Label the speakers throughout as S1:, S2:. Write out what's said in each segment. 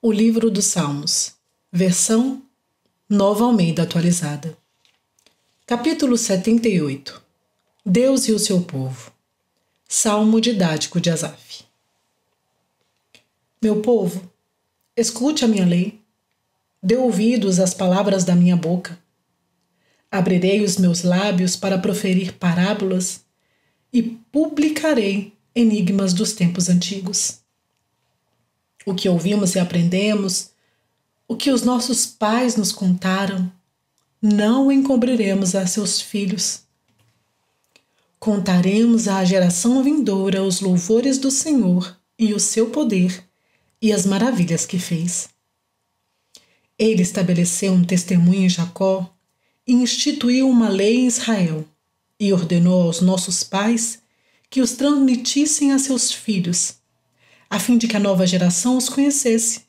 S1: O livro dos Salmos, versão Nova Almeida atualizada. Capítulo 78. Deus e o seu povo. Salmo didático de Asaf. Meu povo, escute a minha lei, dê ouvidos às palavras da minha boca. Abrirei os meus lábios para proferir parábolas e publicarei enigmas dos tempos antigos. O que ouvimos e aprendemos, o que os nossos pais nos contaram, não encobriremos a seus filhos. Contaremos à geração vindoura os louvores do Senhor e o seu poder e as maravilhas que fez. Ele estabeleceu um testemunho em Jacó e instituiu uma lei em Israel e ordenou aos nossos pais que os transmitissem a seus filhos, a fim de que a nova geração os conhecesse,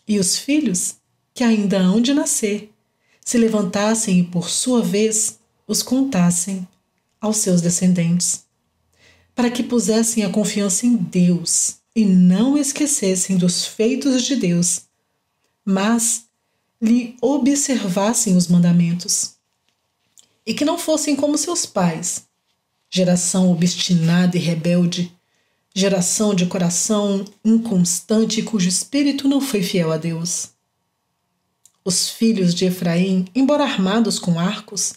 S1: e os filhos, que ainda hão de nascer, se levantassem e, por sua vez, os contassem aos seus descendentes, para que pusessem a confiança em Deus e não esquecessem dos feitos de Deus, mas lhe observassem os mandamentos, e que não fossem como seus pais, geração obstinada e rebelde, geração de coração inconstante cujo espírito não foi fiel a Deus. Os filhos de Efraim, embora armados com arcos,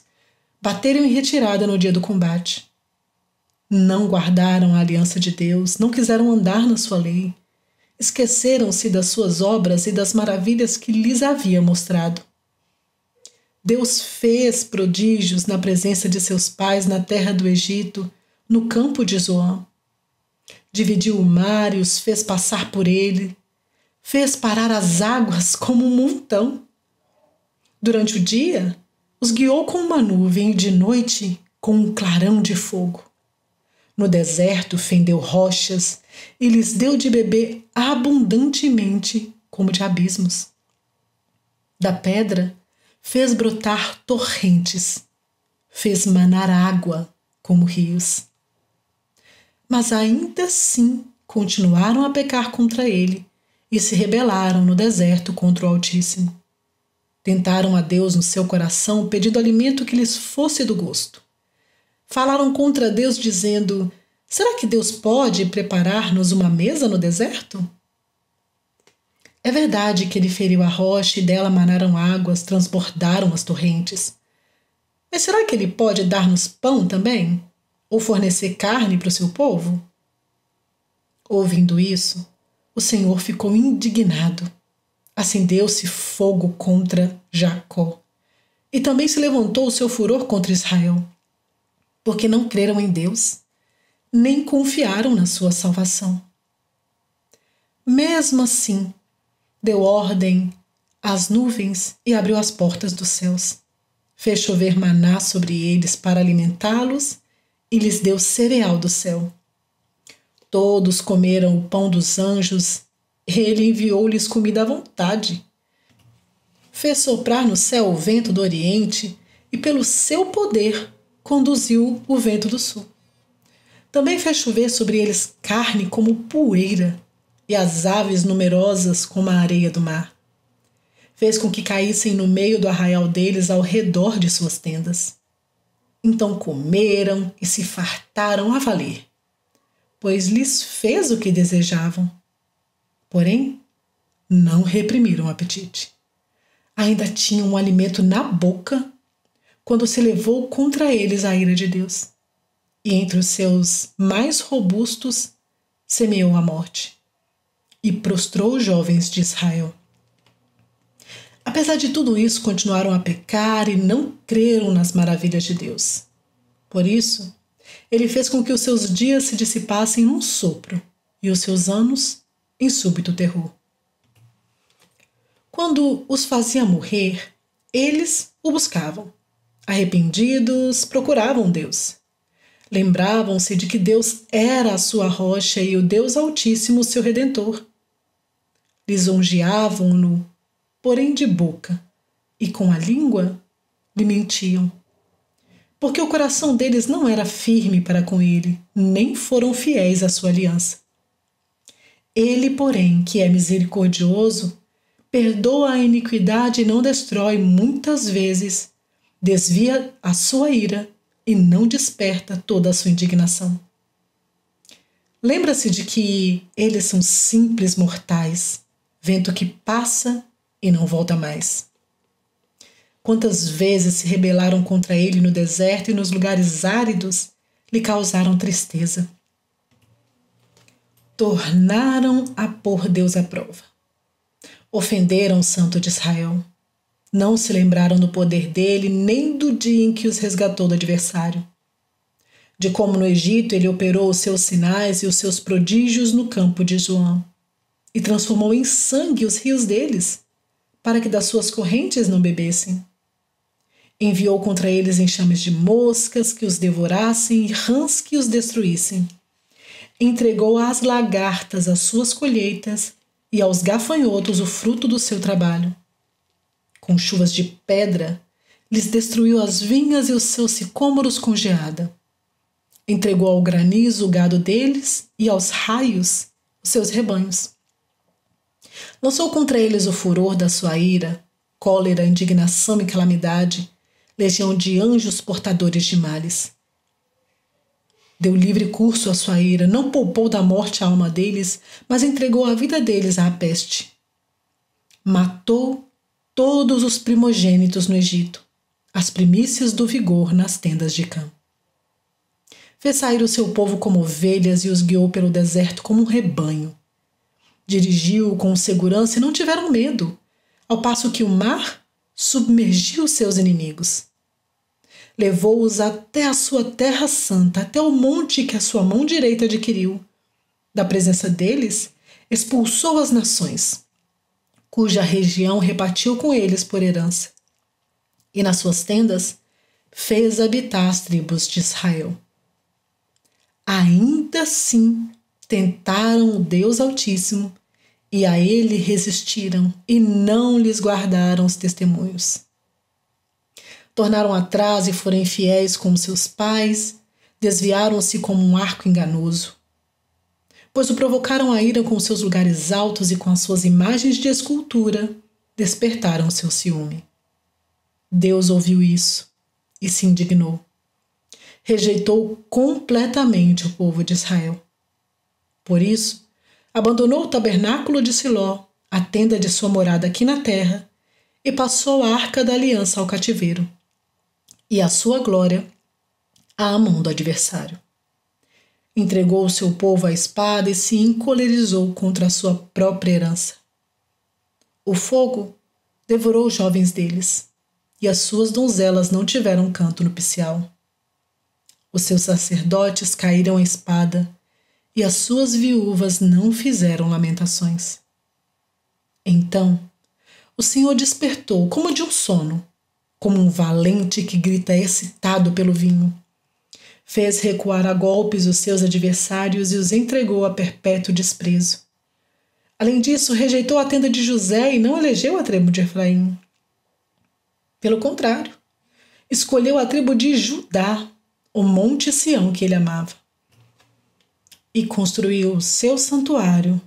S1: bateram em retirada no dia do combate. Não guardaram a aliança de Deus, não quiseram andar na sua lei, esqueceram-se das suas obras e das maravilhas que lhes havia mostrado. Deus fez prodígios na presença de seus pais na terra do Egito, no campo de Zoan. Dividiu o mar e os fez passar por ele, fez parar as águas como um montão. Durante o dia, os guiou com uma nuvem e de noite com um clarão de fogo. No deserto fendeu rochas e lhes deu de beber abundantemente como de abismos. Da pedra fez brotar torrentes, fez manar água como rios. Mas ainda assim continuaram a pecar contra ele e se rebelaram no deserto contra o Altíssimo. Tentaram a Deus no seu coração, pedindo alimento que lhes fosse do gosto. Falaram contra Deus, dizendo: será que Deus pode preparar-nos uma mesa no deserto? É verdade que ele feriu a rocha e dela manaram águas, transbordaram as torrentes. Mas será que ele pode dar-nos pão também? Ou fornecer carne para o seu povo? Ouvindo isso, o Senhor ficou indignado. Acendeu-se fogo contra Jacó. E também se levantou o seu furor contra Israel, porque não creram em Deus, nem confiaram na sua salvação. Mesmo assim, deu ordem às nuvens e abriu as portas dos céus. Fez chover maná sobre eles para alimentá-los e lhes deu cereal do céu. Todos comeram o pão dos anjos, ele enviou-lhes comida à vontade. Fez soprar no céu o vento do oriente e pelo seu poder conduziu o vento do sul. Também fez chover sobre eles carne como poeira e as aves numerosas como a areia do mar. Fez com que caíssem no meio do arraial deles ao redor de suas tendas. Então comeram e se fartaram a valer, pois lhes fez o que desejavam. Porém, não reprimiram o apetite. Ainda tinham um alimento na boca quando se levou contra eles a ira de Deus. E entre os seus mais robustos semeou a morte e prostrou os jovens de Israel. Apesar de tudo isso, continuaram a pecar e não creram nas maravilhas de Deus. Por isso, ele fez com que os seus dias se dissipassem num sopro e os seus anos em súbito terror. Quando os fazia morrer, eles o buscavam. Arrependidos, procuravam Deus. Lembravam-se de que Deus era a sua rocha e o Deus Altíssimo seu Redentor. Lisonjeavam-no, porém de boca, e com a língua lhe mentiam. Porque o coração deles não era firme para com ele, nem foram fiéis à sua aliança. Ele, porém, que é misericordioso, perdoa a iniquidade e não destrói muitas vezes, desvia a sua ira e não desperta toda a sua indignação. Lembra-se de que eles são simples mortais, vento que passa e não volta mais. Quantas vezes se rebelaram contra ele no deserto e nos lugares áridos lhe causaram tristeza. Tornaram a pôr Deus à prova. Ofenderam o Santo de Israel. Não se lembraram do poder dele nem do dia em que os resgatou do adversário. De como no Egito ele operou os seus sinais e os seus prodígios no campo de Zoan, e transformou em sangue os rios deles, para que das suas correntes não bebessem. Enviou contra eles enxames de moscas que os devorassem e rãs que os destruíssem. Entregou às lagartas as suas colheitas e aos gafanhotos o fruto do seu trabalho. Com chuvas de pedra, lhes destruiu as vinhas e os seus sicômoros com geada. Entregou ao granizo o gado deles e aos raios os seus rebanhos. Lançou contra eles o furor da sua ira, cólera, indignação e calamidade, legião de anjos portadores de males. Deu livre curso à sua ira, não poupou da morte a alma deles, mas entregou a vida deles à peste. Matou todos os primogênitos no Egito, as primícias do vigor nas tendas de Cã. Fez sair o seu povo como ovelhas e os guiou pelo deserto como um rebanho. Dirigiu-o com segurança e não tiveram medo, ao passo que o mar submergiu seus inimigos. Levou-os até a sua terra santa, até o monte que a sua mão direita adquiriu. Da presença deles, expulsou as nações, cuja região repartiu com eles por herança. E nas suas tendas, fez habitar as tribos de Israel. Ainda assim, tentaram o Deus Altíssimo e a ele resistiram e não lhes guardaram os testemunhos. Tornaram atrás e foram infiéis como seus pais, desviaram-se como um arco enganoso. Pois o provocaram a ira com seus lugares altos e com as suas imagens de escultura, despertaram seu ciúme. Deus ouviu isso e se indignou. Rejeitou completamente o povo de Israel. Por isso, abandonou o tabernáculo de Siló, a tenda de sua morada aqui na terra, e passou a arca da aliança ao cativeiro, e a sua glória à mão do adversário. Entregou o seu povo à espada e se encolerizou contra a sua própria herança. O fogo devorou os jovens deles, e as suas donzelas não tiveram canto nupcial. Os seus sacerdotes caíram à espada, e as suas viúvas não fizeram lamentações. Então, o Senhor despertou como de um sono, como um valente que grita excitado pelo vinho. Fez recuar a golpes os seus adversários e os entregou a perpétuo desprezo. Além disso, rejeitou a tenda de José e não elegeu a tribo de Efraim. Pelo contrário, escolheu a tribo de Judá, o monte Sião que ele amava. E construiu o seu santuário,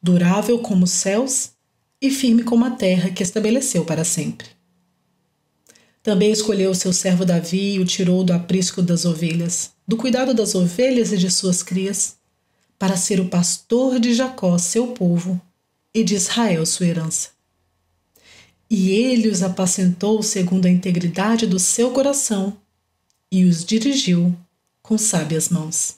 S1: durável como os céus e firme como a terra que estabeleceu para sempre. Também escolheu o seu servo Davi e o tirou do aprisco das ovelhas, do cuidado das ovelhas e de suas crias, para ser o pastor de Jacó, seu povo, e de Israel, sua herança. E ele os apacentou segundo a integridade do seu coração, e os dirigiu com sábias mãos.